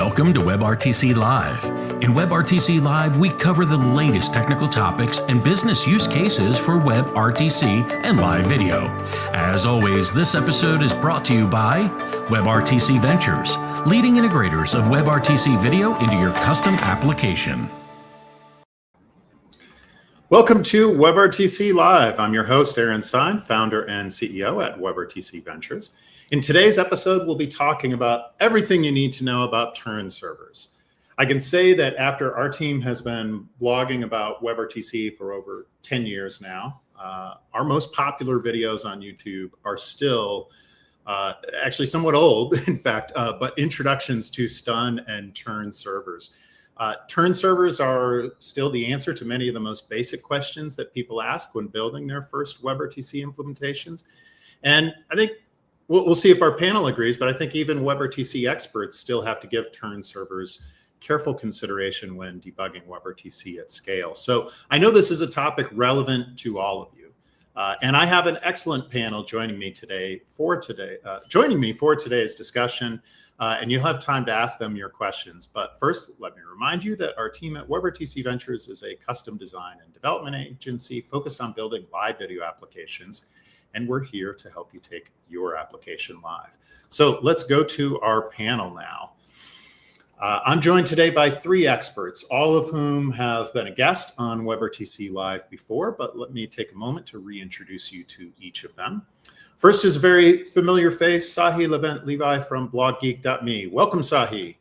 Welcome to WebRTC Live. In WebRTC Live, we cover the latest technical topics and business use cases for WebRTC and live video. As always, this episode is brought to you by WebRTC.Ventures, leading integrators of WebRTC video into your custom application. Welcome to WebRTC Live. I'm your host, Arin Sime, founder and CEO at WebRTC.Ventures. In today's episode, we'll be talking about everything you need to know about turn servers. I can say that after our team has been blogging about WebRTC for over 10 years now, our most popular videos on YouTube are still actually somewhat old, in fact, but introductions to stun and turn servers. Turn servers are still the answer to many of the most basic questions that people ask when building their first WebRTC implementations. And I think we'll see if our panel agrees, but I think even WebRTC experts still have to give turn servers careful consideration when debugging WebRTC at scale. So I know this is a topic relevant to all of you. And I have an excellent panel joining me for today's discussion. And you'll have time to ask them your questions. But first, let me remind you that our team at WebRTC.Ventures is a custom design and development agency focused on building live video applications. And we're here to help you take your application live. So let's go to our panel now. I'm joined today by three experts, all of whom have been a guest on WebRTC Live before, but let me take a moment to reintroduce you to each of them. First is a very familiar face, Sahi Levent-Levi from bloggeek.me. Welcome, Sahi.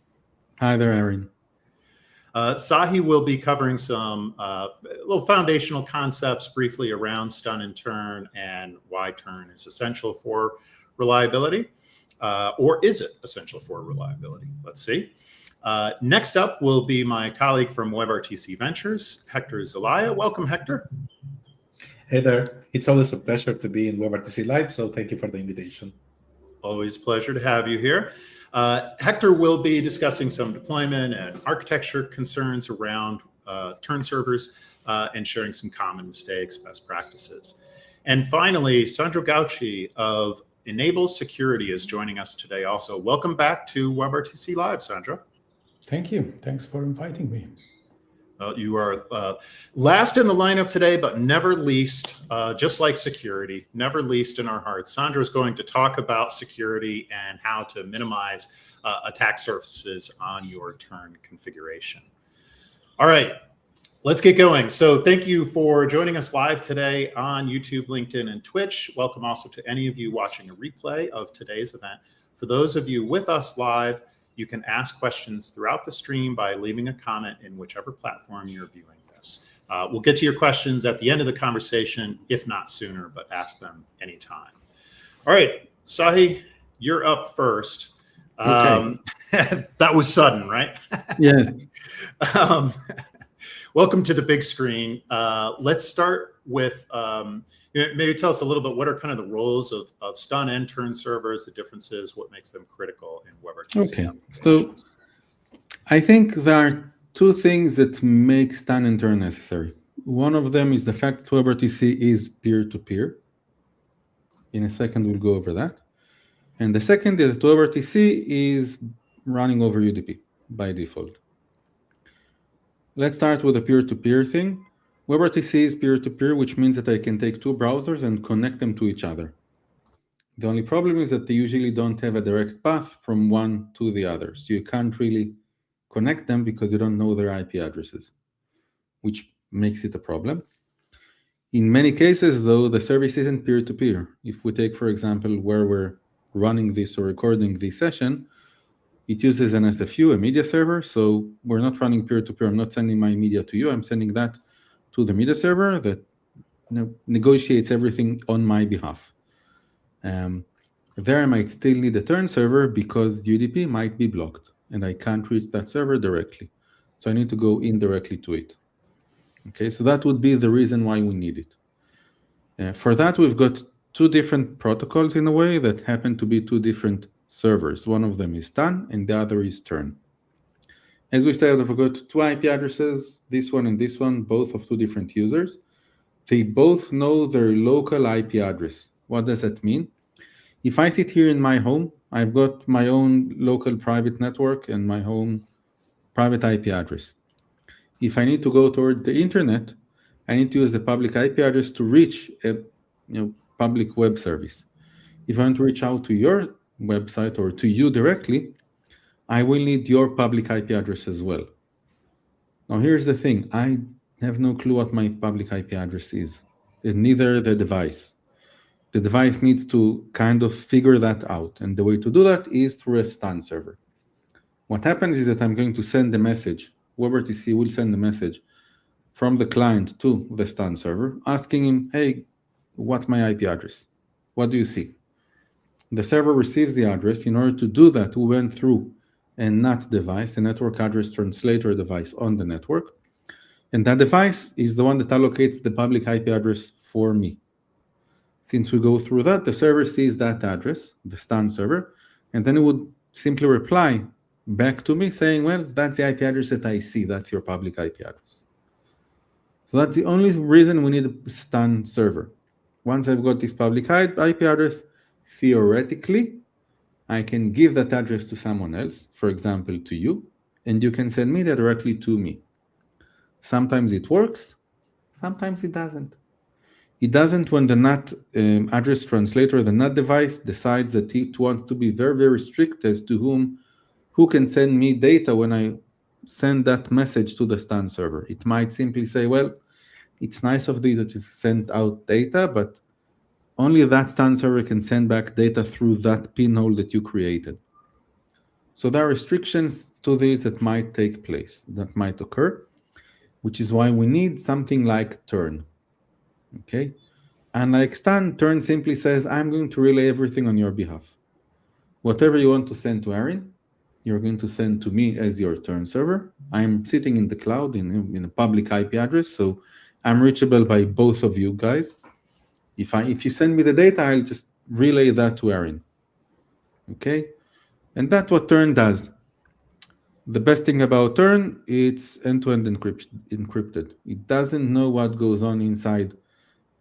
Hi there, Arin. Sahi will be covering some little foundational concepts briefly around stun and turn and why turn is essential for reliability, or is it essential for reliability? Let's see. Next up will be my colleague from WebRTC.Ventures, Hector Zelaya. Welcome, Hector. Hey there. It's always a pleasure to be in WebRTC Live, so thank you for the invitation. Always a pleasure to have you here. Hector will be discussing some deployment and architecture concerns around turn servers and sharing some common mistakes, best practices. And finally, Sandro Gauci of Enable Security is joining us today also. Welcome back to WebRTC Live, Sandro. Thank you. Thanks for inviting me. You are last in the lineup today, but never least, just like security, never least in our hearts. Sandra is going to talk about security and how to minimize attack surfaces on your turn configuration. All right, let's get going. So thank you for joining us live today on YouTube, LinkedIn, and Twitch. Welcome also to any of you watching a replay of today's event. For those of you with us live, you can ask questions throughout the stream by leaving a comment in whichever platform you're viewing this. We'll get to your questions at the end of the conversation, if not sooner, but ask them anytime. All right, Sahi, you're up first. Okay. That was sudden, right? Yes. Welcome to the big screen. Let's start with maybe tell us a little bit what are kind of the roles of stun and turn servers, the differences, what makes them critical in WebRTC. Okay. So I think there are two things that make stun and turn necessary. One of them is the fact that WebRTC is peer-to-peer. In a second, we'll go over that. And the second is that WebRTC is running over UDP by default. Let's start with the peer-to-peer thing. WebRTC is peer-to-peer, which means that I can take two browsers and connect them to each other. The only problem is that they usually don't have a direct path from one to the other. So you can't really connect them because you don't know their IP addresses, which makes it a problem. In many cases, though, the service isn't peer-to-peer. If we take, for example, where we're running this or recording this session, it uses an SFU, a media server. So we're not running peer-to-peer. I'm not sending my media to you. I'm sending that to the media server that negotiates everything on my behalf. There I might still need a turn server because the UDP might be blocked and I can't reach that server directly. So I need to go indirectly to it. Okay, so that would be the reason why we need it. For that, we've got two different protocols in a way that happen to be two different servers. One of them is stun and the other is turn. As we said, we've got two IP addresses, this one and this one, both of two different users. They both know their local IP address. What does that mean? If I sit here in my home I've got my own local private network and my own private IP address. If I need to go towards the internet, I need to use the public IP address to reach a public web service. If I want to reach out to your website or to you directly, I will need your public IP address as well. Now, here's the thing. I have no clue what my public IP address is, and neither the device. The device needs to kind of figure that out. And the way to do that is through a STAN server. What happens is that I'm going to send a message. WebRTC will send a message from the client to the STAN server, asking him, hey, what's my IP address? What do you see? The server receives the address. In order to do that, we went through a NAT device, a network address translator device on the network. And that device is the one that allocates the public IP address for me. Since we go through that, the server sees that address, the STAN server, and then it would simply reply back to me saying, well, that's the IP address that I see. That's your public IP address. So that's the only reason we need a STAN server. Once I've got this public IP address, theoretically, I can give that address to someone else, for example, to you, and you can send me that directly to me. Sometimes it works, sometimes it doesn't. It doesn't when the NAT address translator, the NAT device, decides that it wants to be very, very strict as to who can send me data when I send that message to the STAN server. It might simply say, well, it's nice of you that you sent out data, but only that STAN server can send back data through that pinhole that you created. So there are restrictions to this that might take place, that might occur, which is why we need something like turn. Okay? And like STAN, turn simply says, I'm going to relay everything on your behalf. Whatever you want to send to Arin, you're going to send to me as your turn server. I'm sitting in the cloud in a public IP address, so I'm reachable by both of you guys. If you send me the data, I'll just relay that to Arin. Okay? And that's what turn does. The best thing about turn, it's end-to-end encrypted. It doesn't know what goes on inside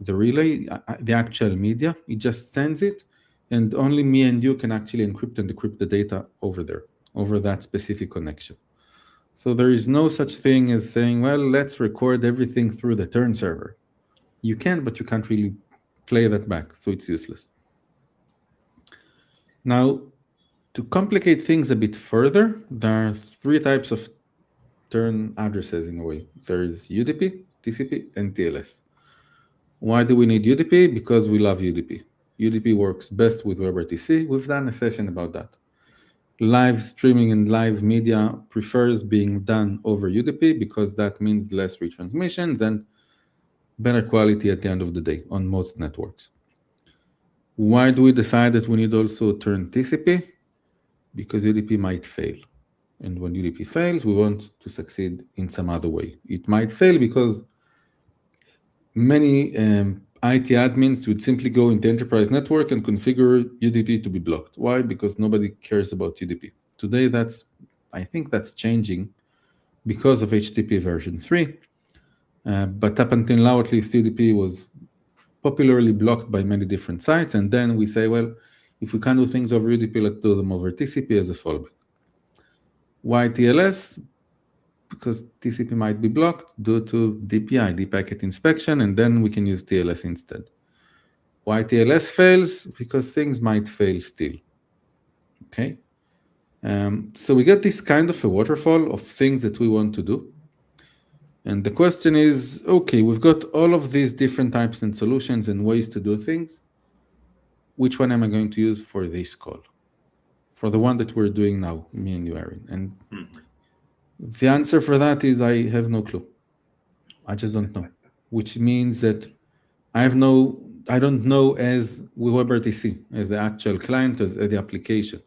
the relay, the actual media. It just sends it, and only me and you can actually encrypt and decrypt the data over there, over that specific connection. So there is no such thing as saying, well, let's record everything through the turn server. You can, but you can't really play that back, so it's useless. Now, to complicate things a bit further, there are three types of turn addresses in a way. There is UDP, TCP, and TLS. Why do we need UDP? Because we love UDP. UDP works best with WebRTC. We've done a session about that. Live streaming and live media prefers being done over UDP because that means less retransmissions and better quality at the end of the day on most networks. Why do we decide that we need also turn TCP? Because UDP might fail. And when UDP fails, we want to succeed in some other way. It might fail because many IT admins would simply go into enterprise network and configure UDP to be blocked. Why? Because nobody cares about UDP. Today, I think that's changing because of HTTP version 3. But up until now, at least UDP was popularly blocked by many different sites. And then we say, well, if we can't do things over UDP, let's do them over TCP as a fallback. Why TLS? Because TCP might be blocked due to DPI, deep packet inspection, and then we can use TLS instead. Why TLS fails? Because things might fail still. Okay? So we get this kind of a waterfall of things that we want to do. And the question is, okay, we've got all of these different types and solutions and ways to do things. Which one am I going to use for this call? For the one that we're doing now, me and you, Arin. And the answer for that is I have no clue. I just don't know. Which means that I don't know as WebRTC, as the actual client, as the application.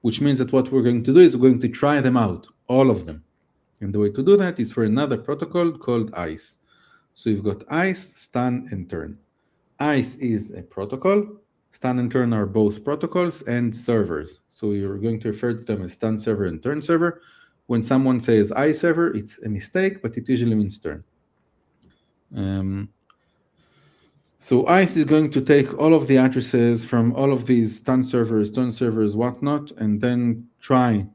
Which means that what we're going to do is we're going to try them out, all of them. And the way to do that is for another protocol called ICE. So you've got ICE, STAN, and TURN. ICE is a protocol. STAN and TURN are both protocols and servers. So you're going to refer to them as STAN server and TURN server. When someone says ICE server, it's a mistake, but it usually means TURN. So ICE is going to take all of the addresses from all of these turn servers, whatnot, and then try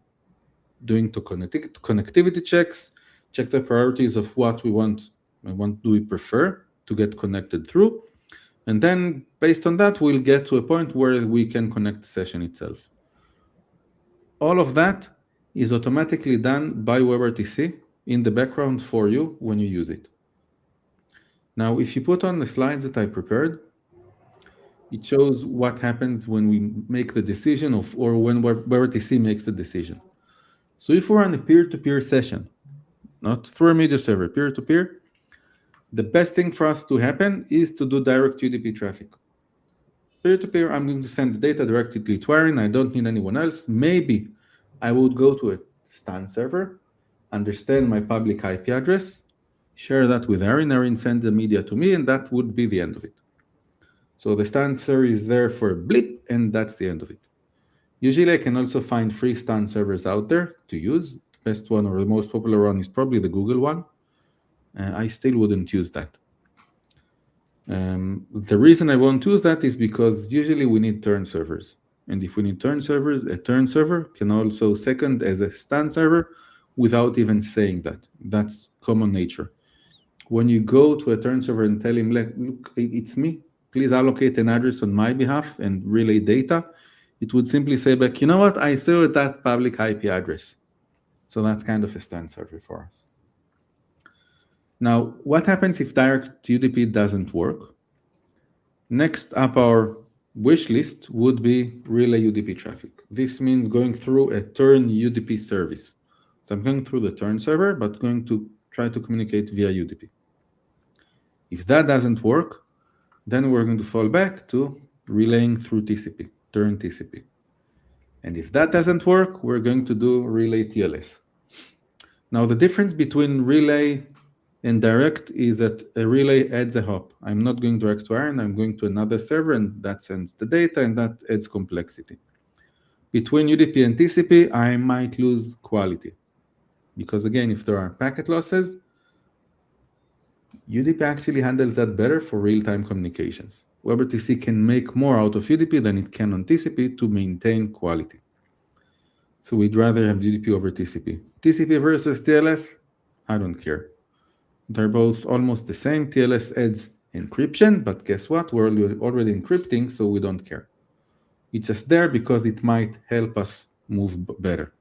doing connectivity checks, check the priorities of what we want and what do we prefer to get connected through. And then based on that, we'll get to a point where we can connect the session itself. All of that is automatically done by WebRTC in the background for you when you use it. Now, if you put on the slides that I prepared, it shows what happens when we make the decision or when WebRTC makes the decision. So if we're on a peer-to-peer session, not through a media server, peer-to-peer, the best thing for us to happen is to do direct UDP traffic. Peer-to-peer, I'm going to send the data directly to Arin. I don't need anyone else. Maybe I would go to a STAN server, understand my public IP address, share that with Arin. Arin send the media to me, and that would be the end of it. So the STAN server is there for a blip, and that's the end of it. Usually I can also find free STAN servers out there to use. The best one or the most popular one is probably the Google one. I still wouldn't use that. The reason I won't use that is because usually we need turn servers. And if we need turn servers, a turn server can also second as a STAN server without even saying that. That's common nature. When you go to a turn server and tell him, look, it's me, please allocate an address on my behalf and relay data, it would simply say back, you know what, I saw that public IP address. So that's kind of a STAN server for us. Now, what happens if direct UDP doesn't work? Next up our wish list would be relay UDP traffic. This means going through a turn UDP service. So I'm going through the turn server, but going to try to communicate via UDP. If that doesn't work, then we're going to fall back to relaying through TCP, turn TCP. And if that doesn't work, we're going to do relay TLS. Now, the difference between relay and direct is that a relay adds a hop. I'm not going direct to Arin, I'm going to another server, and that sends the data, and that adds complexity. Between UDP and TCP, I might lose quality. Because again, if there are packet losses, UDP actually handles that better for real-time communications. WebRTC can make more out of UDP than it can on TCP to maintain quality. So we'd rather have UDP over TCP. TCP versus TLS, I don't care. They're both almost the same. TLS adds encryption, but guess what? We're already encrypting, so we don't care. It's just there because it might help us move better.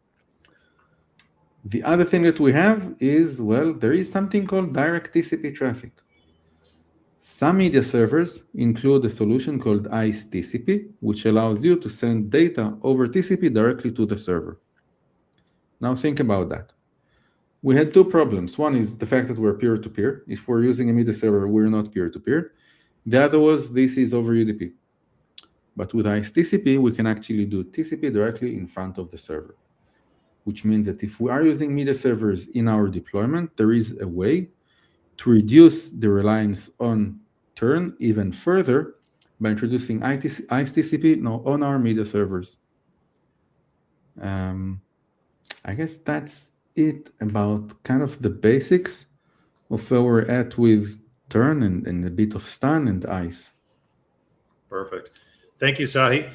The other thing that we have is, well, there is something called direct TCP traffic. Some media servers include a solution called ICE TCP, which allows you to send data over TCP directly to the server. Now think about that. We had two problems. One is the fact that we're peer-to-peer. If we're using a media server, we're not peer-to-peer. The other was this is over UDP. But with ICE TCP, we can actually do TCP directly in front of the server, which means that if we are using media servers in our deployment, there is a way to reduce the reliance on turn even further by introducing ICE TCP on our media servers. I guess that's it about kind of the basics of where we're at with turn and a bit of STAN and ICE. Perfect. Thank you, Sahi.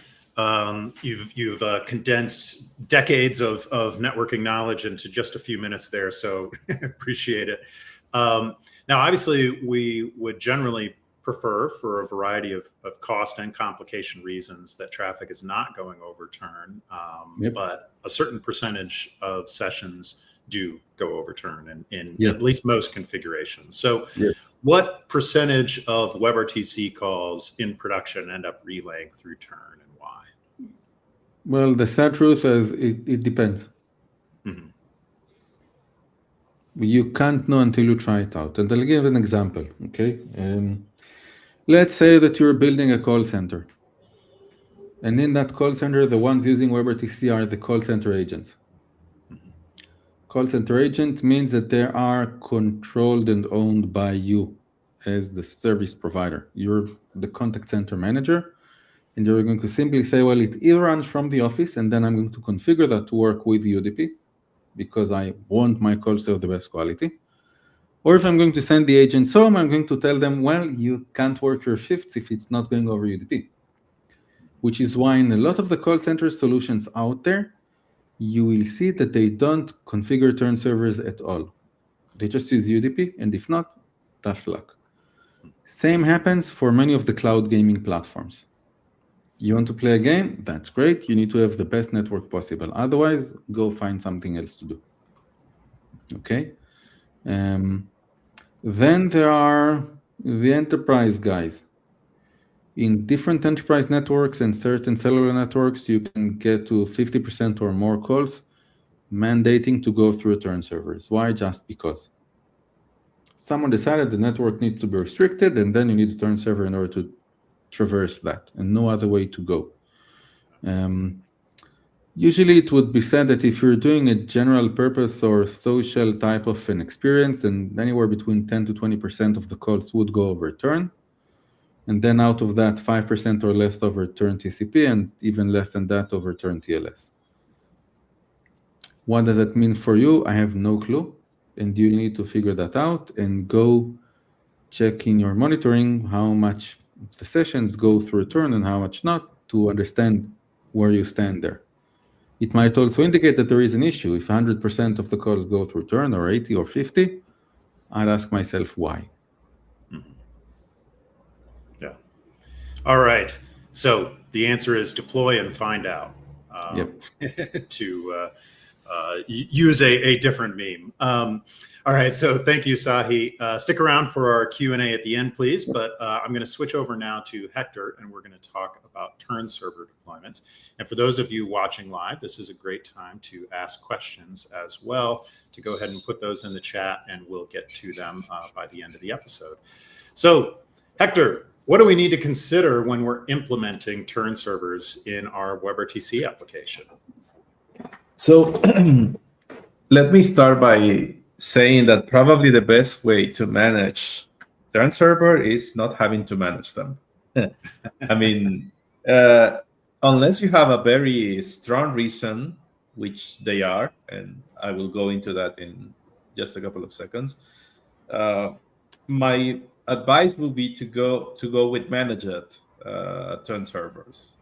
You've condensed decades of networking knowledge into just a few minutes there, so appreciate it. Now, obviously, we would generally prefer, for a variety of cost and complication reasons, that traffic is not going over turn, but a certain percentage of sessions do go over turn in at least most configurations. So what percentage of WebRTC calls in production end up relaying through turn, and why? Well, the sad truth is it depends. Mm-hmm. You can't know until you try it out. And I'll give an example, okay? Let's say that you're building a call center. And in that call center, the ones using WebRTC are the call center agents. Call center agent means that they are controlled and owned by you as the service provider. You're the contact center manager, and you're going to simply say, well, it either runs from the office, and then I'm going to configure that to work with UDP because I want my calls to have the best quality, Or if I'm going to send the agents home, I'm going to tell them, well, you can't work your shifts if it's not going over UDP. Which is why in a lot of the call center solutions out there, you will see that they don't configure turn servers at all. They just use UDP, and if not, tough luck. Same happens for many of the cloud gaming platforms. You want to play a game? That's great. You need to have the best network possible. Otherwise, go find something else to do. Okay? Then there are the enterprise guys. In different enterprise networks and certain cellular networks, you can get to 50% or more calls mandating to go through turn servers. Why? Just because. Someone decided the network needs to be restricted, and then you need a turn server in order to traverse that, and no other way to go. Usually it would be said that if you're doing a general purpose or social type of an experience, then anywhere between 10 to 20% of the calls would go over turn. And then out of that, 5% or less over turn TCP, and even less than that over turn TLS. What does that mean for you? I have no clue. And you need to figure that out and go check in your monitoring how much the sessions go through turn and how much not, to understand where you stand there. It might also indicate that there is an issue. If 100% of the calls go through turn, or 80 or 50, I'd ask myself why. Yeah. All right. So the answer is deploy and find out. To use a different meme. All right, so thank you, Sahi. Stick around for our Q&A at the end, please. But I'm going to switch over now to Hector, and we're going to talk about turn server deployments. And for those of you watching live, this is a great time to ask questions as well, to go ahead and put those in the chat, and we'll get to them by the end of the episode. So, Hector, what do we need to consider when we're implementing turn servers in our WebRTC application? So let me start by saying that probably the best way to manage turn server is not having to manage them. I mean, unless you have a very strong reason, which they are, and I will go into that in just a couple of seconds. My advice will be to go with managed turn servers,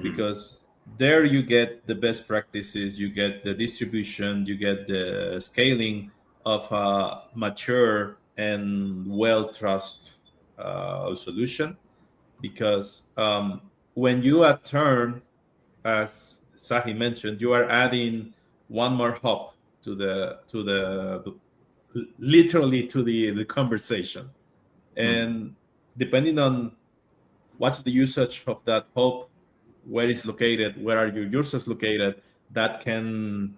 because there you get the best practices, you get the distribution, you get the scaling of a mature and well-trusted solution. Because when you add turn, as Sahi mentioned, you are adding one more hop to the literally to the conversation. And depending on what's the usage of that hop, where it's located, where are your users located, that can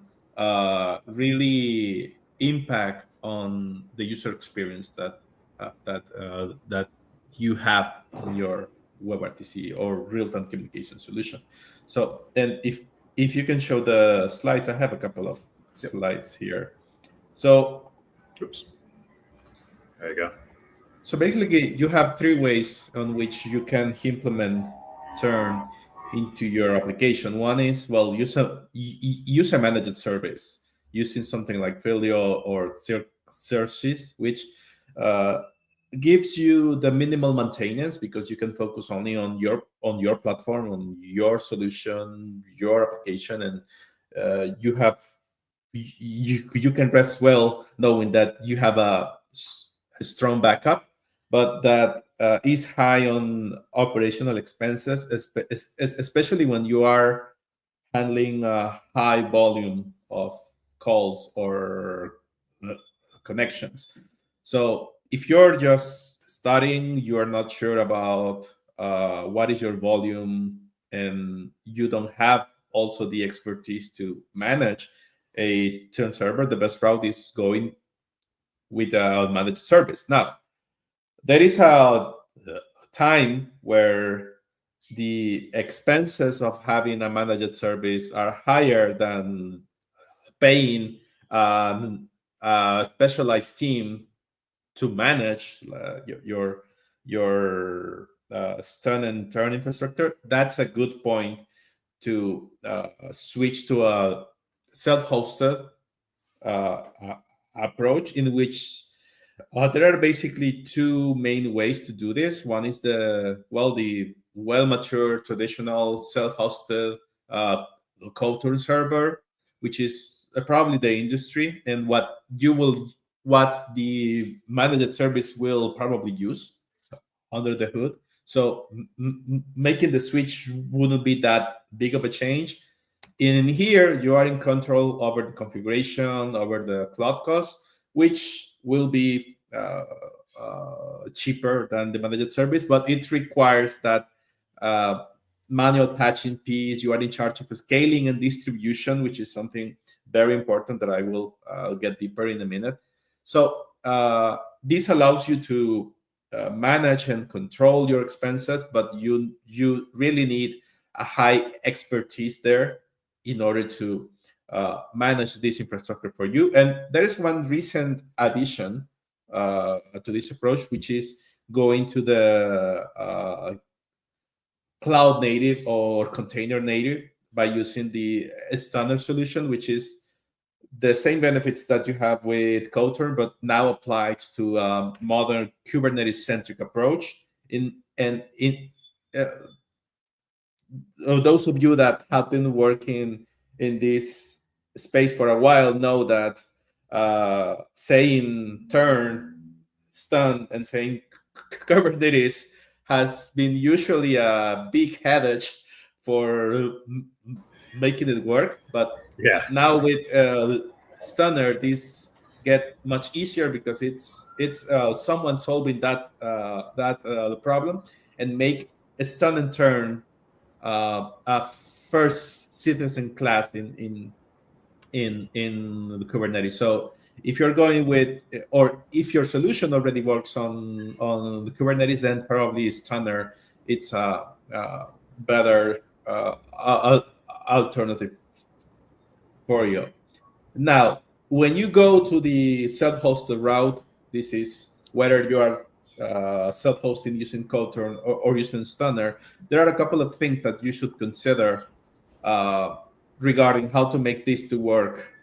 really impact on the user experience that you have in your WebRTC or real-time communication solution. So, and if you can show the slides, I have a couple of slides here. So, there you go. So basically, you have three ways on which you can implement turn into your application. One is, well, use a managed service using something like Twilio or Xerxes, which gives you the minimal maintenance, because you can focus only on your platform, on your solution, your application, and you can rest well knowing that you have a strong backup, but that is high on operational expenses, especially when you are handling a high volume of calls or connections. So if you're just starting, you are not sure about what is your volume, and you don't have also the expertise to manage a turn server, the best route is going with a managed service. Now, there is a time where the expenses of having a managed service are higher than paying a specialized team to manage your stun and turn infrastructure. That's a good point to switch to a self-hosted approach, in which There are basically two main ways to do this. One is the well-matured traditional self-hosted Kotlin server, which is probably the industry and what the managed service will probably use under the hood. So making the switch wouldn't be that big of a change. In here, you are in control over the configuration, over the cloud cost, which will be cheaper than the managed service, but it requires that uh, manual patching piece. You are in charge of scaling and distribution, which is something very important that I will get deeper in a minute. So this allows you to manage and control your expenses, but you really need a high expertise there in order to manage this infrastructure for you. And there is one recent addition to this approach, which is going to the cloud native or container native by using the standard solution, which is the same benefits that you have with Kotlin, but now applies to modern Kubernetes-centric approach. Uh, those of you that have been working in this space for a while know that saying turn, stun, and saying Kubernetes has been usually a big headache for making it work. But Yeah. now with Stunner, this get much easier because it's someone solving that problem and make a stun and turn a first citizen class in the Kubernetes. So if you're going with, or if your solution already works on the Kubernetes, then probably Stunner it's a better alternative for you. Now, when you go to the self-hosted route, this is whether you are self-hosting using Kotlin or using Stunner. There are a couple of things that you should consider uh, regarding how to make this to work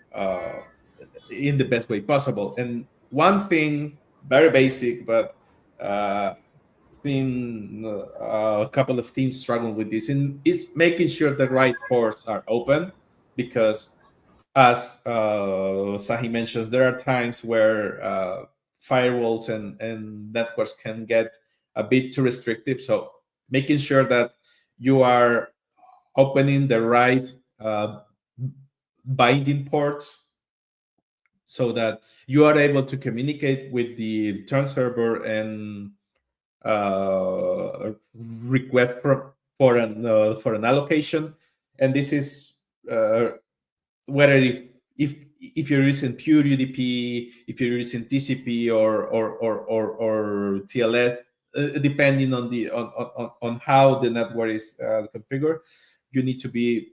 in the best way possible. And one thing, very basic, but a couple of teams struggling with this, is making sure the right ports are open, because as Sahi mentions, there are times where firewalls and networks can get a bit too restrictive. So making sure that you are opening the right binding ports so that you are able to communicate with the turn server and request for an allocation. And this is whether if you're using pure UDP, if you're using TCP or TLS, depending on the on how the network is configured, you need to be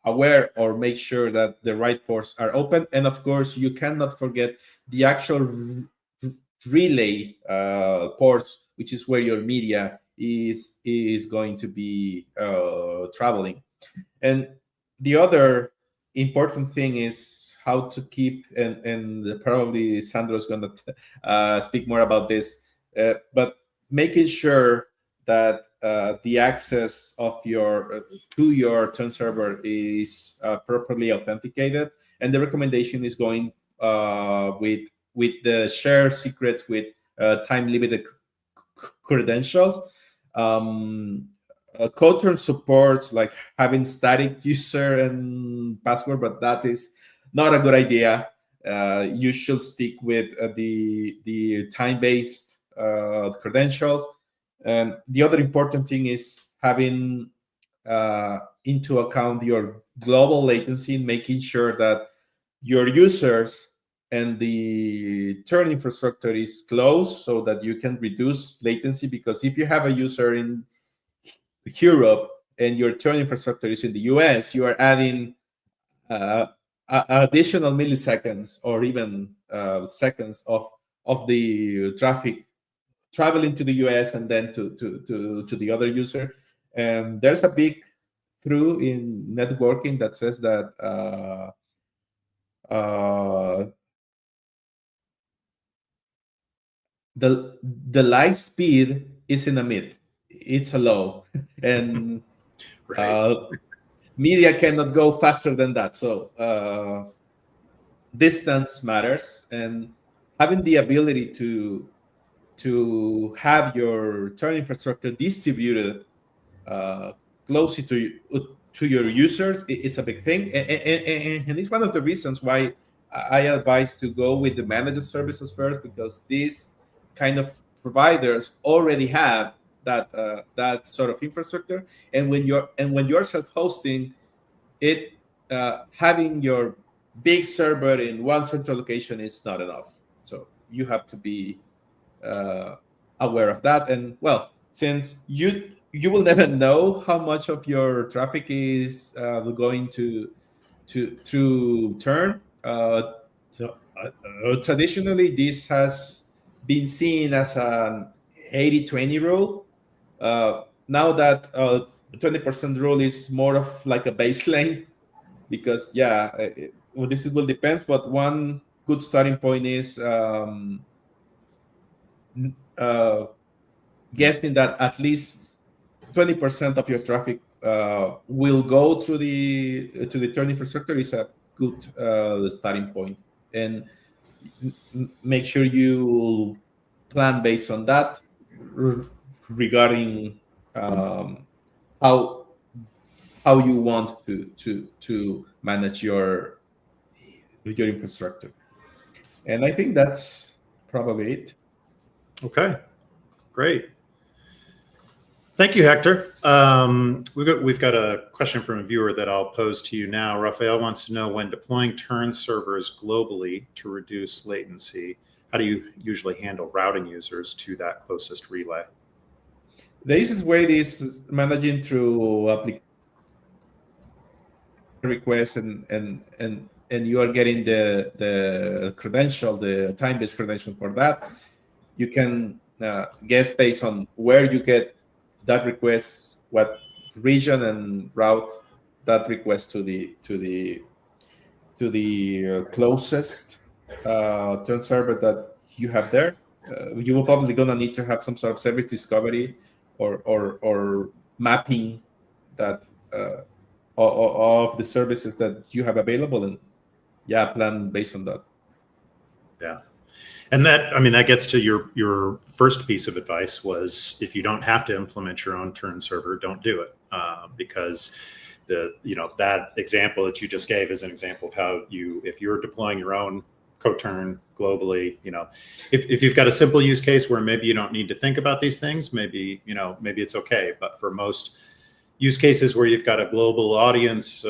aware or make sure that the right ports are open. And of course, you cannot forget the actual relay ports, which is where your media is going to be traveling. And the other important thing is how to keep, and probably Sandro is going to speak more about this, but making sure that the access of your to your turn server is properly authenticated. And the recommendation is going with the share secrets with time limited credentials. Kotlin supports like having static user and password, but that is not a good idea. You should stick with the time-based credentials. And the other important thing is having into account your global latency, making sure that your users and the turn infrastructure is close so that you can reduce latency. Because if you have a user in Europe and your turn infrastructure is in the US, you are adding additional milliseconds or even seconds of the traffic traveling to the US and then to the other user. There's a big through in networking that says that the light speed is in a mid. It's a low, and Right. media cannot go faster than that. So distance matters, and having the ability to have your turn infrastructure distributed uh, closely to your users, it's a big thing, and it's one of the reasons why I advise to go with the managed services first, because these kind of providers already have that sort of infrastructure, and when you're self-hosting it, having your big server in one central location is not enough. So you have to be uh, aware of that. And well, since you will never know how much of your traffic is going to through turn. Traditionally, this has been seen as an 80-20 rule. Now that 20% rule is more of like a baseline, because well, this will depends, but one good starting point is uh, guessing that at least 20% of your traffic will go through the to the turn infrastructure is a good starting point, and make sure you plan based on that regarding um, how you want to manage your infrastructure. And I think that's probably it. Okay. Great. Thank you, Hector. We've got a question from a viewer that I'll pose to you now. Rafael wants to know, when deploying turn servers globally to reduce latency, how do you usually handle routing users to that closest relay? The easiest way is managing through application requests, and you are getting the credential, the time-based credential for that. You can guess based on where you get that request, what region, and route that request to the closest turn server that you have there. You will probably gonna need to have some sort of service discovery or mapping that of the services that you have available, and plan based on that. Yeah. And that, I mean, that gets to your first piece of advice was, if you don't have to implement your own turn server, don't do it. Because that example that you just gave is an example of how if you're deploying your own co-turn globally, if you've got a simple use case where maybe you don't need to think about these things, maybe it's okay. But for most use cases where you've got a global audience,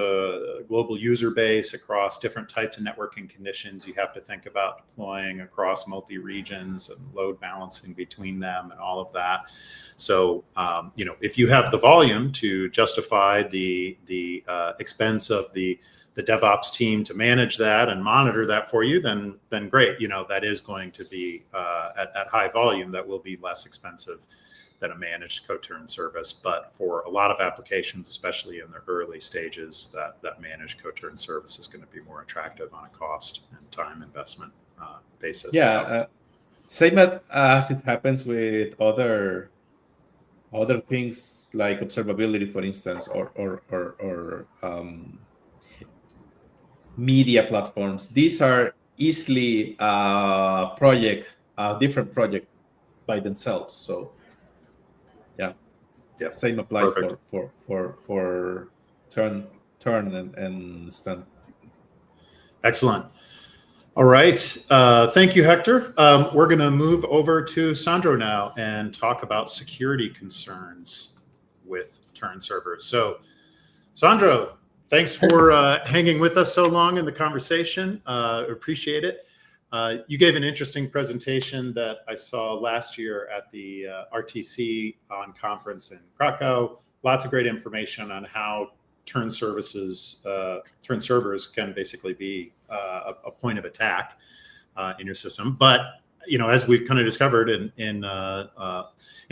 global user base across different types of networking conditions, you have to think about deploying across multi-regions and load balancing between them and all of that. So, if you have the volume to justify the expense of the DevOps team to manage that and monitor that for you, then great. That is going to be at high volume. That will be less expensive than a managed co-turn service. But for a lot of applications, especially in the early stages, that managed co-turn service is going to be more attractive on a cost and time investment basis. Yeah, same as it happens with other things like observability, for instance, or media platforms. These are easily different project by themselves. So same applies Perfect. for turn and stand. Excellent. All right. Thank you, Hector. We're going to move over to Sandro now and talk about security concerns with turn servers. So, Sandro, thanks for hanging with us so long in the conversation. Appreciate it. You gave an interesting presentation that I saw last year at the RTC on conference in Krakow. Lots of great information on how turn servers can basically be a point of attack in your system. But as we've kind of discovered in a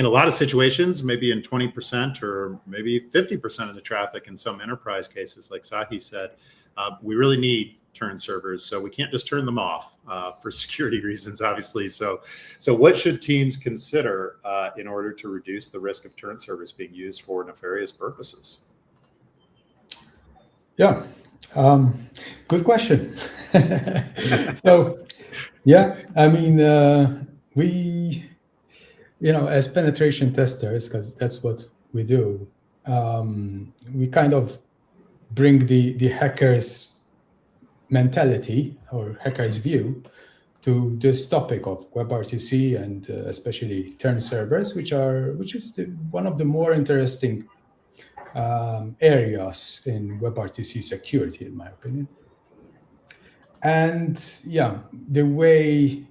lot of situations, maybe in 20% or maybe 50% of the traffic in some enterprise cases, like Sahi said, we really need turn servers. So we can't just turn them off for security reasons, obviously. So what should teams consider in order to reduce the risk of turn servers being used for nefarious purposes? Yeah, good question. So, yeah, I mean, we, as penetration testers, because that's what we do, we kind of bring the hacker's mentality or hacker's view to this topic of WebRTC and especially turn servers, which is one of the more interesting areas in WebRTC security, in my opinion. And yeah, the way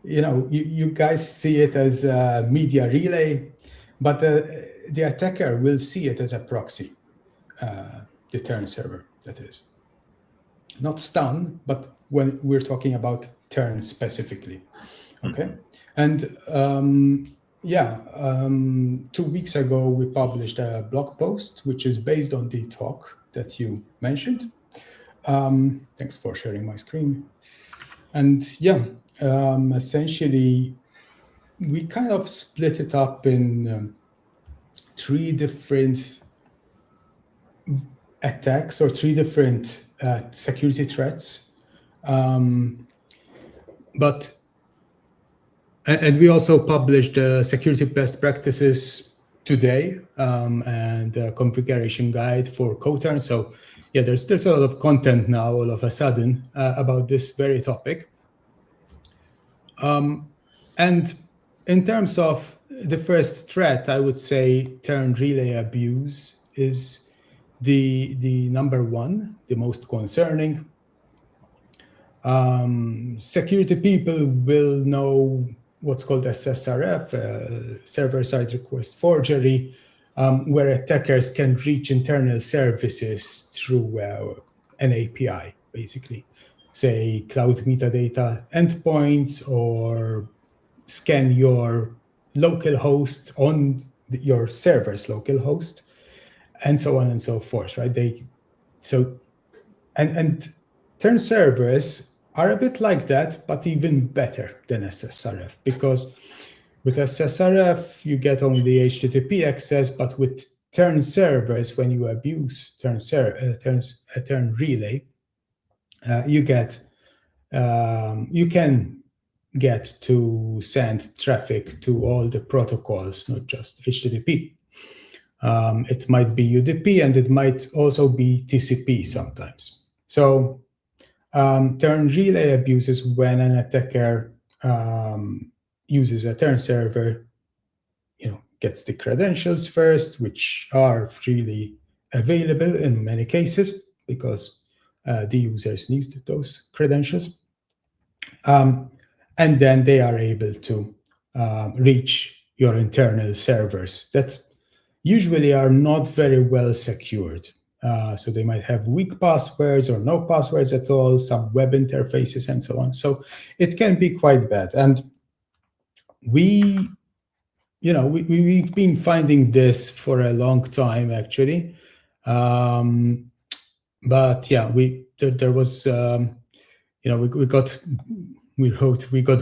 you guys see it as a media relay, but the attacker will see it as a proxy, the turn server, that is. Not stun, but when we're talking about turn specifically. Okay. And 2 weeks ago, we published a blog post, which is based on the talk that you mentioned. Thanks for sharing my screen. And essentially, we kind of split it up in 3 different attacks or 3 different security threats. And we also published security best practices today and a configuration guide for co-turn. So yeah, there's a lot of content now all of a sudden about this very topic. And in terms of the first threat, I would say turn relay abuse is the number 1, the most concerning. Security people will know what's called SSRF, server-side request forgery, where attackers can reach internal services through an API, basically. Say cloud metadata endpoints, or scan your local host on your server's local host, and so on and so forth, right? And turn servers are a bit like that, but even better than SSRF, because with SSRF, you get only HTTP access, but with turn servers, when you abuse turn relay, you can get to send traffic to all the protocols, not just HTTP. It might be UDP, and it might also be TCP sometimes. So turn relay abuse is when an attacker uses a turn server, gets the credentials first, which are freely available in many cases because the users need those credentials. And then they are able to reach your internal servers that usually are not very well secured. So they might have weak passwords or no passwords at all, some web interfaces and so on. So it can be quite bad. And we've been finding this for a long time, actually. But yeah, we got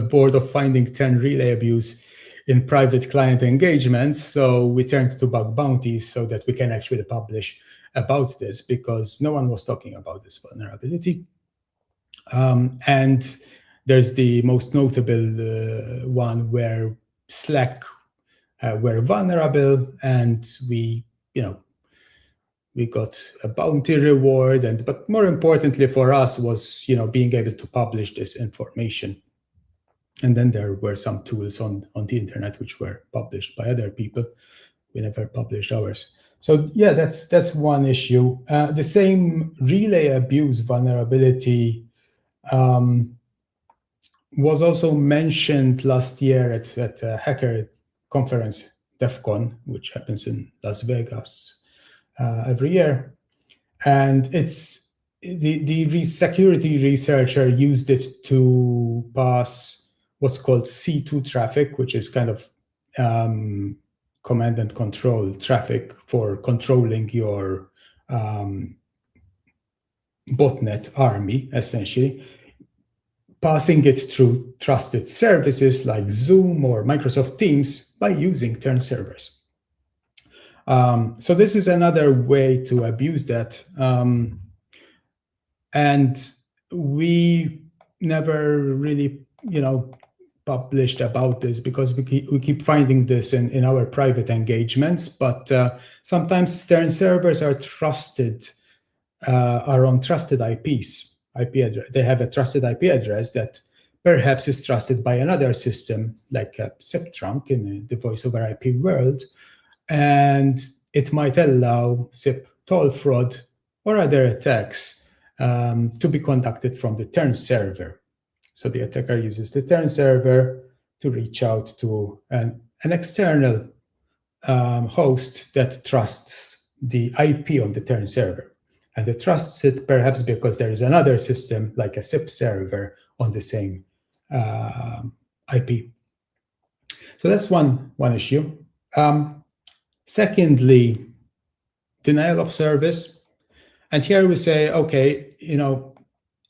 bored of finding turn relay abuse in private client engagements, so we turned to bug bounties so that we can actually publish about this, because no one was talking about this vulnerability. And there's the most notable one where Slack were vulnerable, and we got a bounty reward, but more importantly for us was being able to publish this information. And then there were some tools on the internet which were published by other people. We never published ours. So yeah, that's one issue. The same relay abuse vulnerability was also mentioned last year at a hacker conference, DEF CON, which happens in Las Vegas every year. And it's the security researcher used it to pass what's called C2 traffic, which is kind of command and control traffic for controlling your botnet army, essentially, passing it through trusted services like Zoom or Microsoft Teams by using turn servers. So this is another way to abuse that. And we never really, published about this because we keep finding this in our private engagements. But sometimes turn servers are trusted, are on trusted IPs, IP address. They have a trusted IP address that perhaps is trusted by another system, like a SIP trunk in the voice over IP world, and it might allow SIP toll fraud or other attacks to be conducted from the turn server. So the attacker uses the turn server to reach out to an external host that trusts the IP on the turn server. And it trusts it perhaps because there is another system like a SIP server on the same IP. So that's one issue. Secondly, denial of service. And here we say, okay,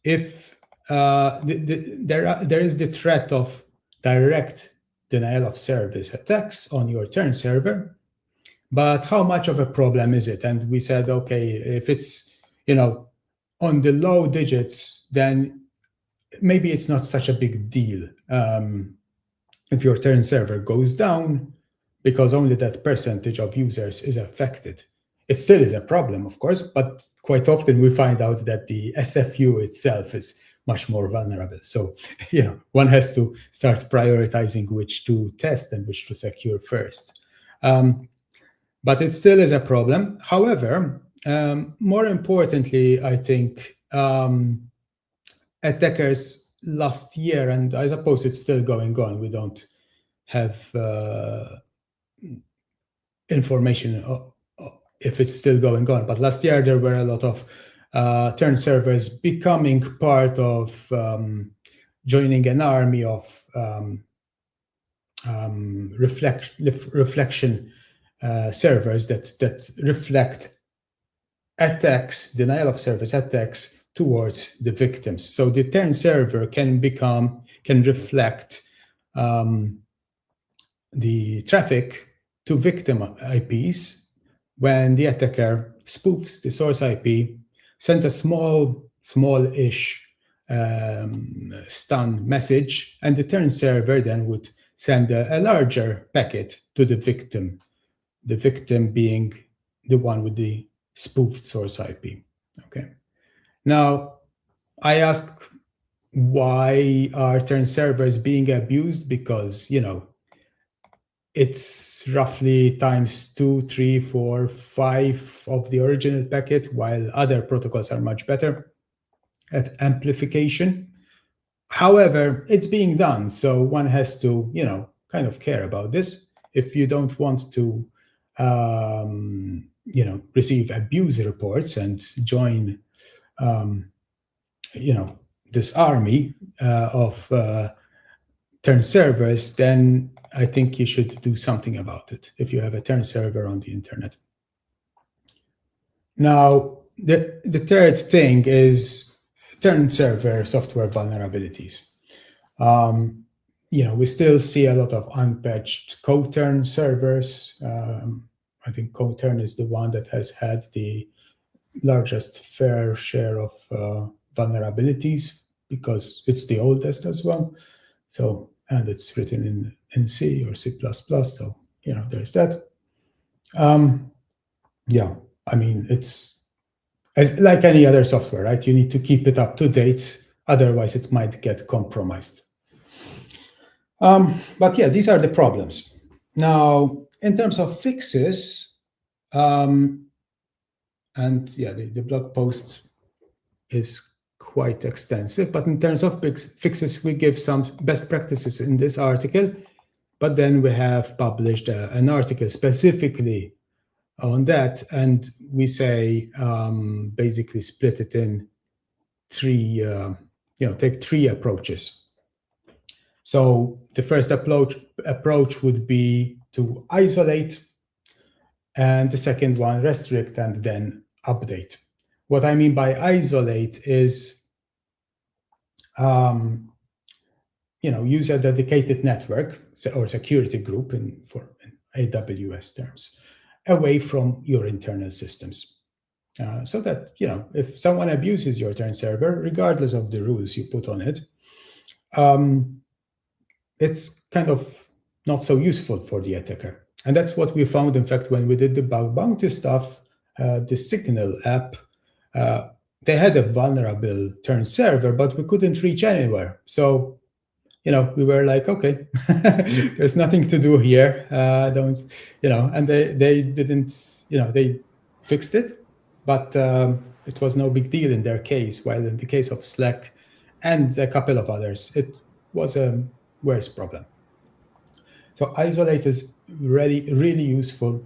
if there is the threat of direct denial of service attacks on your turn server, but how much of a problem is it? And we said, okay, if it's on the low digits, then maybe it's not such a big deal. If your turn server goes down, because only that percentage of users is affected. It still is a problem, of course, but quite often we find out that the SFU itself is much more vulnerable. So, one has to start prioritizing which to test and which to secure first. But it still is a problem. However, more importantly, I think attackers last year, and I suppose it's still going on, we don't have information if it's still going on, but last year there were a lot of turn servers becoming part of joining an army of reflection servers that reflect attacks, denial of service attacks towards the victims. So the turn server can reflect the traffic to victim IPs when the attacker spoofs the source IP, sends a small-ish stun message, and the turn server then would send a larger packet to the victim being the one with the spoofed source IP. Okay. Now, I ask, why are turn servers being abused? Because, it's roughly times 2, 3, 4, 5 of the original packet, while other protocols are much better at amplification. However, it's being done, so one has to, kind of care about this. If you don't want to, receive abuse reports and join, this army of turn servers, then I think you should do something about it if you have a turn server on the internet. Now, the third thing is turn server software vulnerabilities. We still see a lot of unpatched co-turn servers. I think co-turn is the one that has had the largest fair share of vulnerabilities because it's the oldest as well. So, and it's written in C or C++, so, there's that. It's like any other software, right? You need to keep it up to date, otherwise it might get compromised. But yeah, these are the problems. Now, in terms of fixes, the blog post is quite extensive, but in terms of fixes, we give some best practices in this article, but then we have published an article specifically on that, and we say basically split it in three, take three approaches. So the first approach would be to isolate, and the second one restrict and then update. What I mean by isolate is, use a dedicated network or security group in AWS terms away from your internal systems. So that, if someone abuses your turn server, regardless of the rules you put on it, it's kind of not so useful for the attacker. And that's what we found, in fact, when we did the bug bounty stuff. The Signal app, they had a vulnerable turn server, but we couldn't reach anywhere. So, we were like, okay, there's nothing to do here. And they didn't, they fixed it, but it was no big deal in their case. While in the case of Slack and a couple of others, it was a worse problem. So isolate is really, really useful.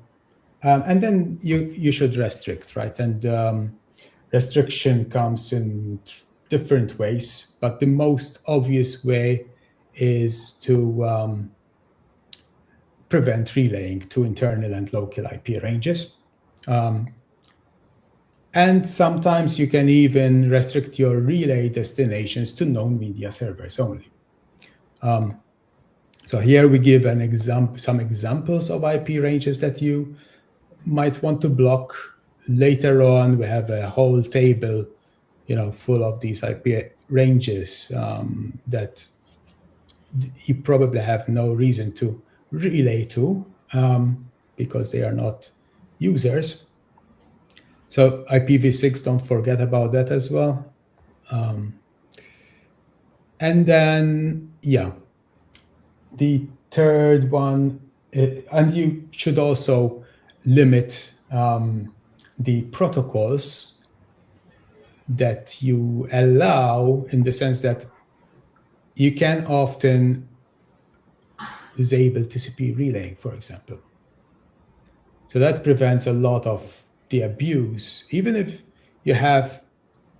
And then you should restrict, right? And restriction comes in different ways, but the most obvious way is to prevent relaying to internal and local IP ranges. And sometimes you can even restrict your relay destinations to known media servers only. So here we give some examples of IP ranges that you might want to block. Later on, we have a whole table, full of these IP ranges that you probably have no reason to relay to because they are not users. So IPv6, don't forget about that as well. And then, the third one, and you should also limit the protocols that you allow, in the sense that you can often disable TCP relaying, for example. So that prevents a lot of the abuse. Even if you have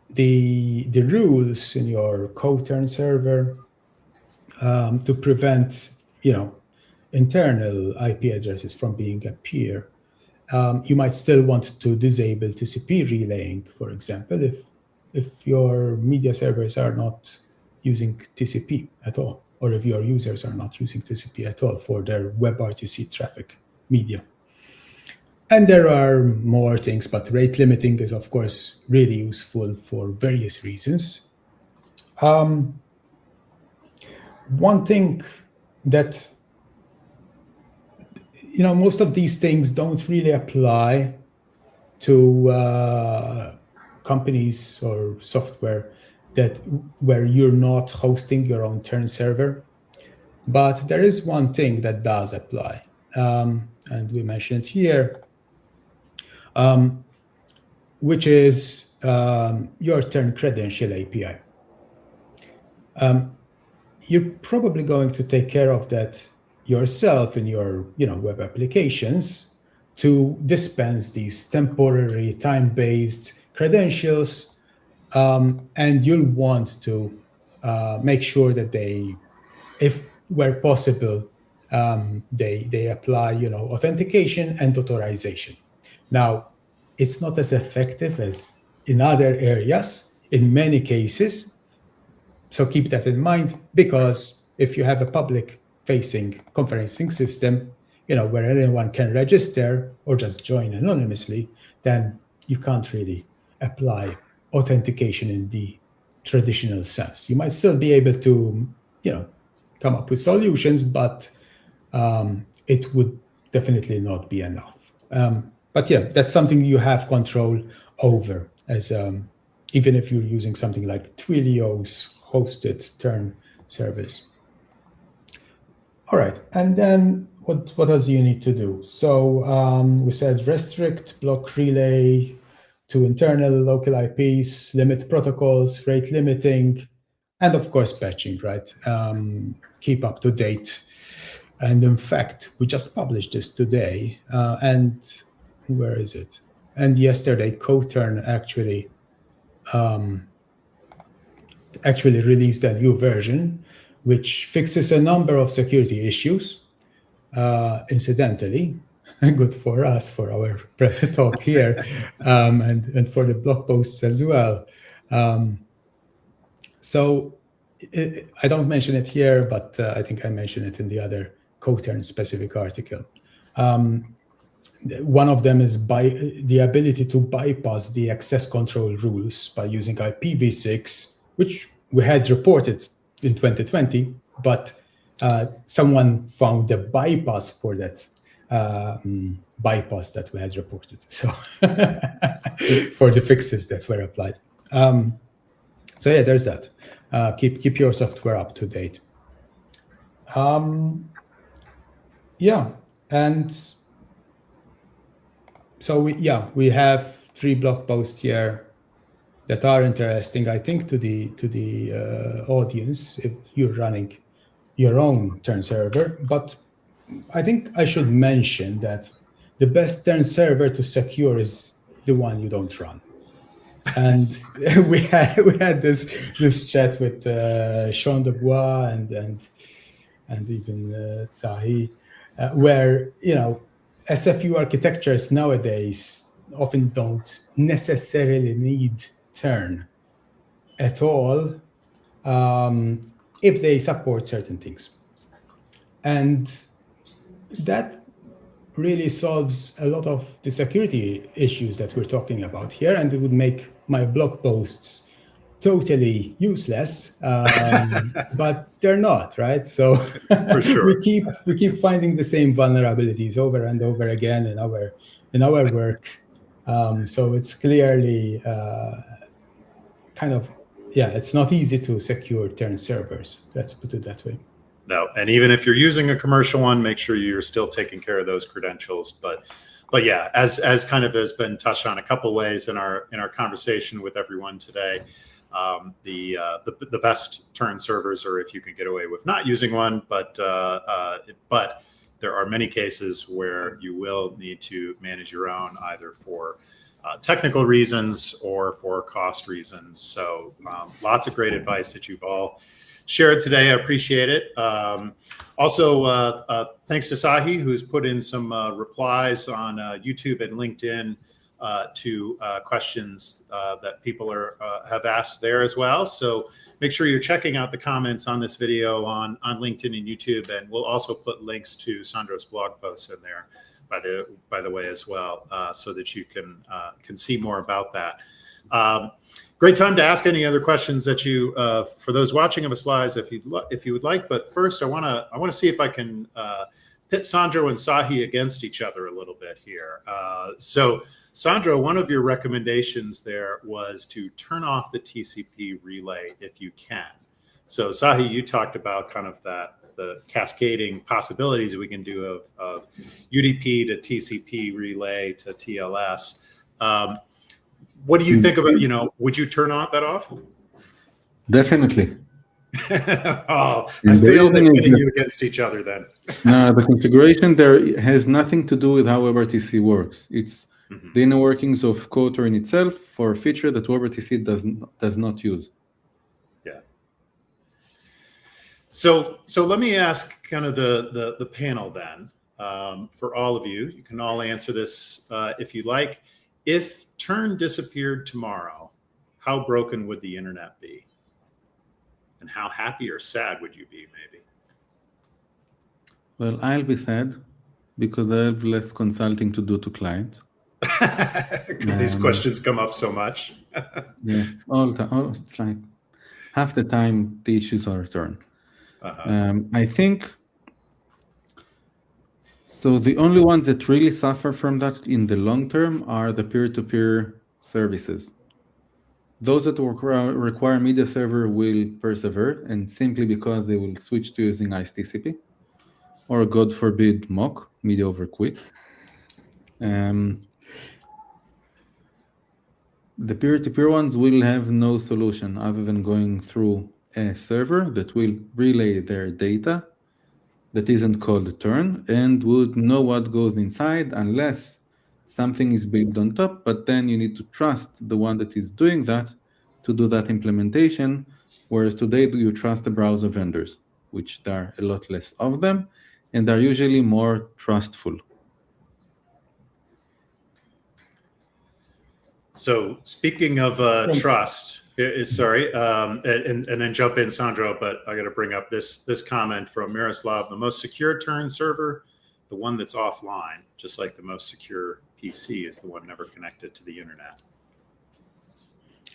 the rules in your co-turn server to prevent, internal IP addresses from being a peer, you might still want to disable TCP relaying, for example, if your media servers are not using TCP at all, or if your users are not using TCP at all for their WebRTC traffic media. And there are more things, but rate limiting is, of course, really useful for various reasons. One thing that, most of these things don't really apply to companies or software where you're not hosting your own turn server. But there is one thing that does apply, and we mentioned here, which is your turn credential API. You're probably going to take care of that yourself in your web applications to dispense these temporary time-based credentials, and you'll want to make sure that they, if where possible, they apply authentication and authorization. Now, it's not as effective as in other areas in many cases, so keep that in mind, because if you have a public-facing conferencing system, where anyone can register or just join anonymously, then you can't really apply authentication in the traditional sense. You might still be able to, come up with solutions, but it would definitely not be enough. But that's something you have control over, as even if you're using something like Twilio's hosted turn service. All right, and then what else do you need to do? So we said restrict, block relay to internal local IPs, limit protocols, rate limiting, and of course patching, right? Keep up to date. And in fact, we just published this today, and where is it? And yesterday, Co-Turn actually released a new version, which fixes a number of security issues, incidentally. good for us, for our talk here, and for the blog posts as well. So I don't mention it here, but I think I mentioned it in the other CoTern specific article. One of them is by the ability to bypass the access control rules by using IPv6, which we had reported in 2020, but someone found the bypass for that bypass that we had reported. So for the fixes that were applied. So yeah, there's that. Keep your software up to date. Yeah, and so we have 3 blog posts here that are interesting, I think, to the audience if you're running your own Tern server. But I think I should mention that the best Tern server to secure is the one you don't run. And we had this chat with Sean Dubois and even Sahi, where SFU architectures nowadays often don't necessarily need Tern at all if they support certain things. And that really solves a lot of the security issues that we're talking about here, and it would make my blog posts totally useless, but they're not, right? So For sure. we keep finding the same vulnerabilities over and over again in our work. So it's clearly it's not easy to secure Tern servers. Let's put it that way. No, and even if you're using a commercial one, make sure you're still taking care of those credentials. But yeah, as kind of has been touched on a couple ways in our conversation with everyone today, the best Tern servers are if you can get away with not using one, but there are many cases where you will need to manage your own, either for technical reasons or for cost reasons. So lots of great advice that you've all shared today. I appreciate it. Also, thanks to Sahi, who's put in some replies on YouTube and LinkedIn to questions that people have asked there as well. So make sure you're checking out the comments on this video on LinkedIn and YouTube, and we'll also put links to Sandro's blog posts in there, by the way, as well, so that you can see more about that. Great time to ask any other questions that you, for those watching of us live, if you would like. But first, I want to see if I can pit Sandro and Sahi against each other a little bit here. So, Sandro, one of your recommendations there was to turn off the TCP relay if you can. So, Sahi, you talked about kind of the cascading possibilities that we can do of UDP to TCP relay to TLS. What do you think about, would you turn that off? Definitely. Oh, I failed at pitting you against each other then. No, the configuration there has nothing to do with how WebRTC works. It's the inner workings of CoTern itself for a feature that WebRTC does not use. Yeah. So let me ask kind of the panel then, for all of you. You can all answer this if you like. If Tern disappeared tomorrow, how broken would the internet be? And how happy or sad would you be, maybe? Well, I'll be sad because I have less consulting to do to clients. Because these questions come up so much. Yeah, all the time. It's like half the time the issues are Tern. I think so. The only ones that really suffer from that in the long term are the peer-to-peer services. Those that require media server will persevere, and simply because they will switch to using IceTCP, or God forbid, mock media over quit. The peer-to-peer ones will have no solution other than going through a server that will relay their data that isn't called Tern and would know what goes inside unless something is built on top, but then you need to trust the one that is doing that to do that implementation, whereas today you trust the browser vendors, which there are a lot less of them, and they're usually more trustful. So speaking of trust, sorry, and then jump in, Sandro, but I got to bring up this comment from Miroslav. The most secure Turin server, the one that's offline, just like the most secure PC is the one never connected to the internet.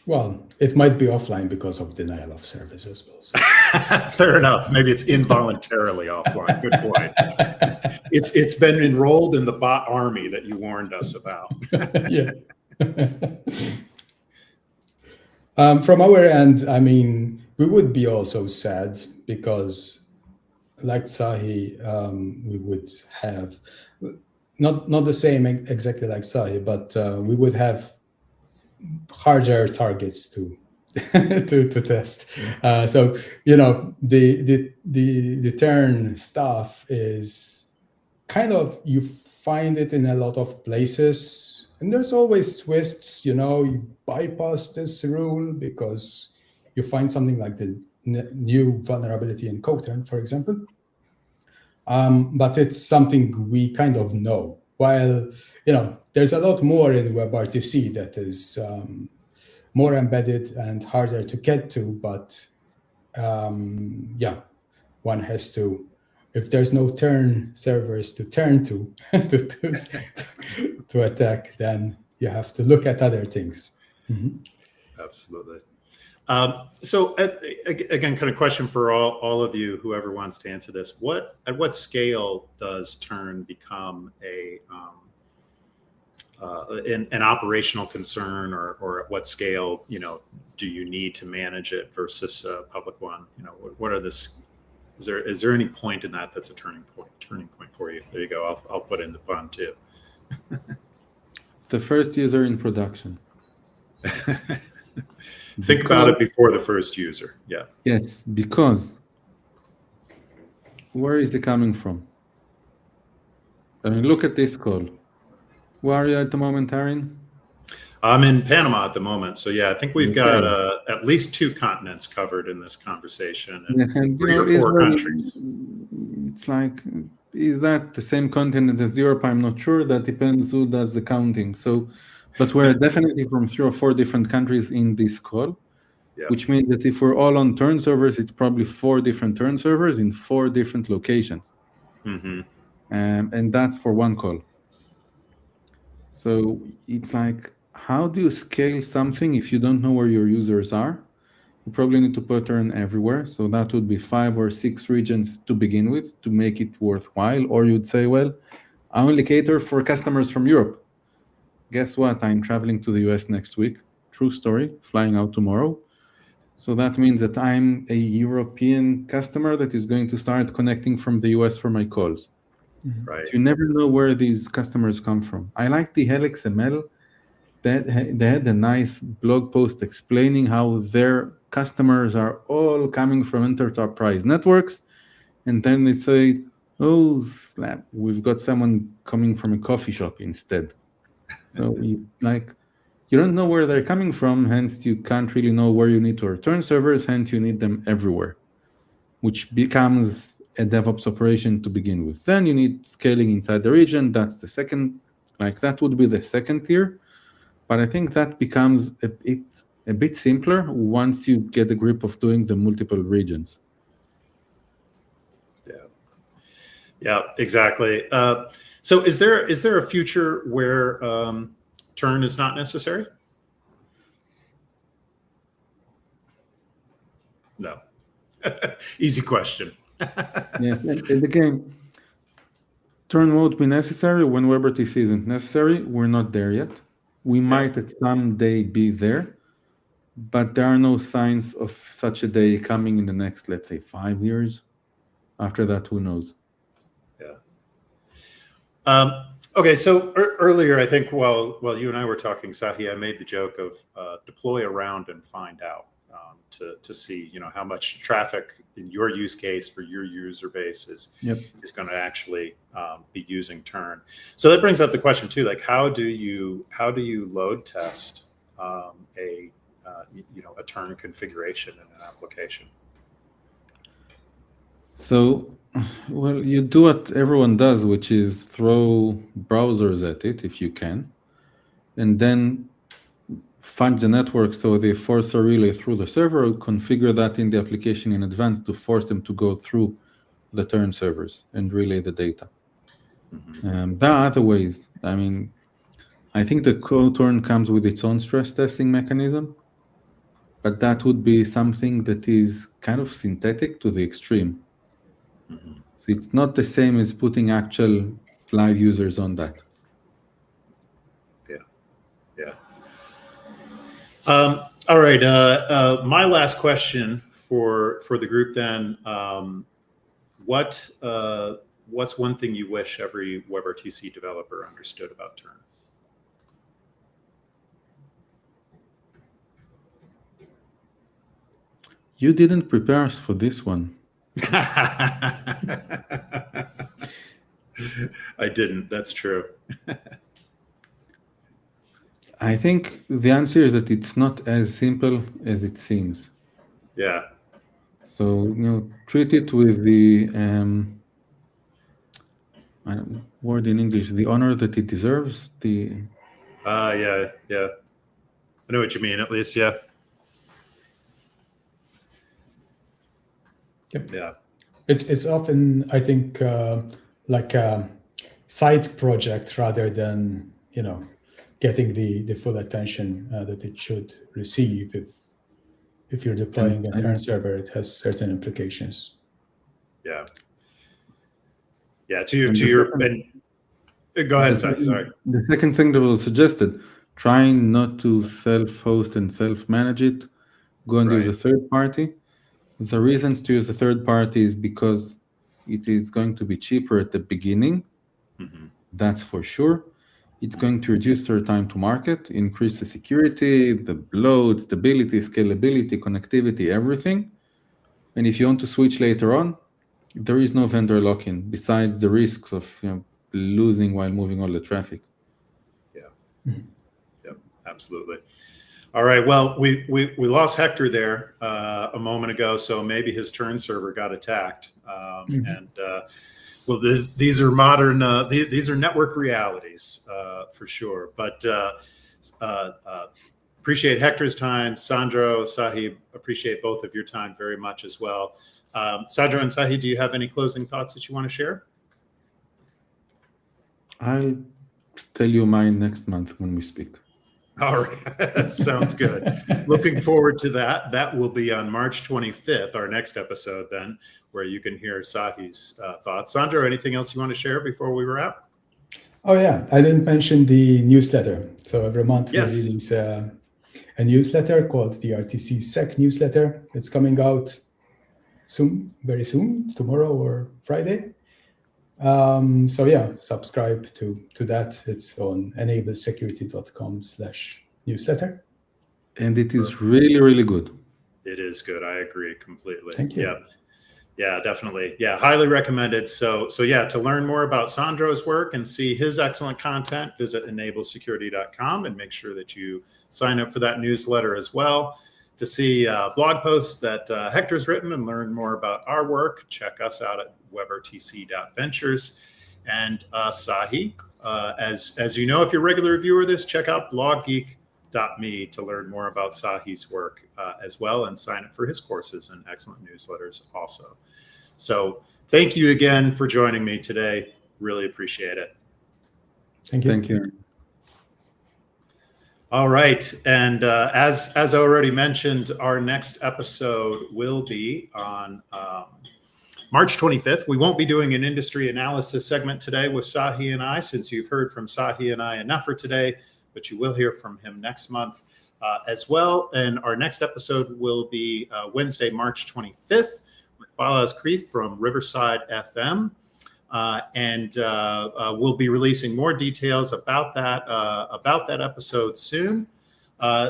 Well, it might be offline because of denial of service as well. So. Fair enough. Maybe it's involuntarily offline. Good point. It's been enrolled in the bot army that you warned us about. Yeah. From our end, I mean, we would be also sad because, like Sahi, we would have not the same exactly like Sahi, but we would have harder targets to to test. So the turn stuff is kind of, you find it in a lot of places, and there's always twists. You bypass this rule because you find something like the new vulnerability in CodeTurn, for example. But it's something we kind of know. While there's a lot more in WebRTC that is more embedded and harder to get to, but one has to, if there's no turn servers to turn to to attack, then you have to look at other things. Mm-hmm. Absolutely. So again, kind of question for all of you, whoever wants to answer this. At what scale does turn become an operational concern, or at what scale do you need to manage it versus a public one? What are this? Is there any point in that's a turning point for you? There you go. I'll put in the pun too. It's the first user in production. Think about it before the first user. Yeah. Yes, because where is it coming from? I mean, look at this call. Where are you at the moment, Arin? I'm in Panama at the moment. So yeah, I think we've got at least 2 continents covered in this conversation, and yes, and 3 or 4 countries. It's like, is that the same continent as Europe? I'm not sure. That depends who does the counting. So, but we're definitely from 3 or 4 different countries in this call, which means that if we're all on turn servers, it's probably 4 different turn servers in 4 different locations. Mm-hmm. And that's for one call. So it's like, how do you scale something if you don't know where your users are? You probably need to put turn everywhere. So that would be 5 or 6 regions to begin with to make it worthwhile. Or you'd say, well, I only cater for customers from Europe. Guess what? I'm traveling to the US next week. True story, flying out tomorrow. So that means that I'm a European customer that is going to start connecting from the US for my calls. Right. So you never know where these customers come from. I like the HelixML. They had a nice blog post explaining how their customers are all coming from enterprise networks. And then they say, oh, slap, we've got someone coming from a coffee shop instead. So you don't know where they're coming from, hence you can't really know where you need to return servers, hence you need them everywhere, which becomes a DevOps operation to begin with. Then you need scaling inside the region. That's the second, that would be the second tier. But I think that becomes a bit simpler once you get the grip of doing the multiple regions. Yeah, exactly. So is there a future where turn is not necessary? No. Easy question. Yes, and again, turn won't be necessary when WebRTC isn't necessary. We're not there yet. We might at some day be there, but there are no signs of such a day coming in the next, let's say, 5 years. After that, who knows? Yeah. Okay, so earlier, I think while you and I were talking, Sahi, I made the joke of deploy around and find out to see how much traffic in your use case for your user base is going to actually be using turn. So that brings up the question too, like how do you load test a turn configuration in an application? So, well, you do what everyone does, which is throw browsers at it if you can, and then fudge the network, so they force a relay through the server, or configure that in the application in advance to force them to go through the turn servers and relay the data. There are other ways. I mean, I think the co-turn comes with its own stress testing mechanism, but that would be something that is kind of synthetic to the extreme. So it's not the same as putting actual live users on that. Yeah. All right. My last question for the group then. What's one thing you wish every WebRTC developer understood about Turn? You didn't prepare us for this one. I didn't. That's true. I think the answer is that it's not as simple as it seems. Yeah. So, treat it with the word in English, the honor that it deserves. Yeah. I know what you mean, at least. Yeah. Yep. Yeah. It's often, I think, like a side project rather than, getting the full attention that it should receive. If you're deploying a turn server, it has certain implications. Yeah. Yeah. Go ahead, sorry. The second thing that was suggested, trying not to self-host and self-manage it, go and use a third party. The reasons to use a third party is because it is going to be cheaper at the beginning. That's for sure. It's going to reduce their time to market, increase the security, the load, stability, scalability, connectivity, everything. And if you want to switch later on, there is no vendor lock-in besides the risks of losing while moving all the traffic. Yeah. Yep. Absolutely. All right. Well, we lost Hector there a moment ago, so maybe his turn server got attacked. Well, these are modern. These are network realities for sure. But appreciate Hector's time. Sandro, Sahib, appreciate both of your time very much as well. Sandro and Sahib, do you have any closing thoughts that you want to share? I'll tell you mine next month when we speak. All right. Sounds good. Looking forward to that. That will be on March 25th, our next episode then, where you can hear Sahi's thoughts. Sandro, anything else you want to share before we wrap? Oh, yeah. I didn't mention the newsletter. So every month we release a newsletter called the RTC Sec newsletter. It's coming out soon, very soon, tomorrow or Friday. So yeah, subscribe to that. It's on enablesecurity.com/newsletter. And it is really, really good. It is good. I agree completely. Thank you. Yeah, definitely. Yeah, highly recommended. So yeah, to learn more about Sandro's work and see his excellent content, visit enablesecurity.com and make sure that you sign up for that newsletter as well. To see blog posts that Hector's written and learn more about our work, check us out at WebRTC.ventures. And Sahi, as you know, if you're a regular viewer of this, check out bloggeek.me to learn more about Sahi's work as well and sign up for his courses and excellent newsletters also. So thank you again for joining me today. Really appreciate it. Thank you. Thank you. All right. And as I already mentioned, our next episode will be on March 25th. We won't be doing an industry analysis segment today with Sahi and I, since you've heard from Sahi and I enough for today, but you will hear from him next month as well. And our next episode will be Wednesday, March 25th with Balaz Kreith from Riverside FM. And we'll be releasing more details about that episode soon.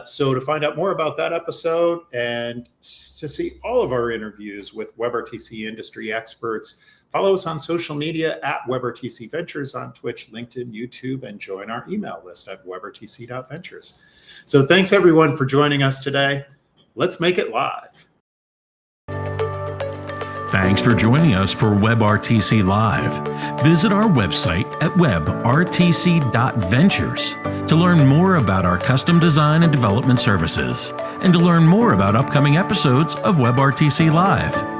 So to find out more about that episode and to see all of our interviews with WebRTC industry experts, follow us on social media at WebRTC.Ventures on Twitch, LinkedIn, YouTube, and join our email list at WebRTC.Ventures. So thanks everyone for joining us today. Let's make it live. Thanks for joining us for WebRTC Live. Visit our website at WebRTC.Ventures to learn more about our custom design and development services, and to learn more about upcoming episodes of WebRTC Live.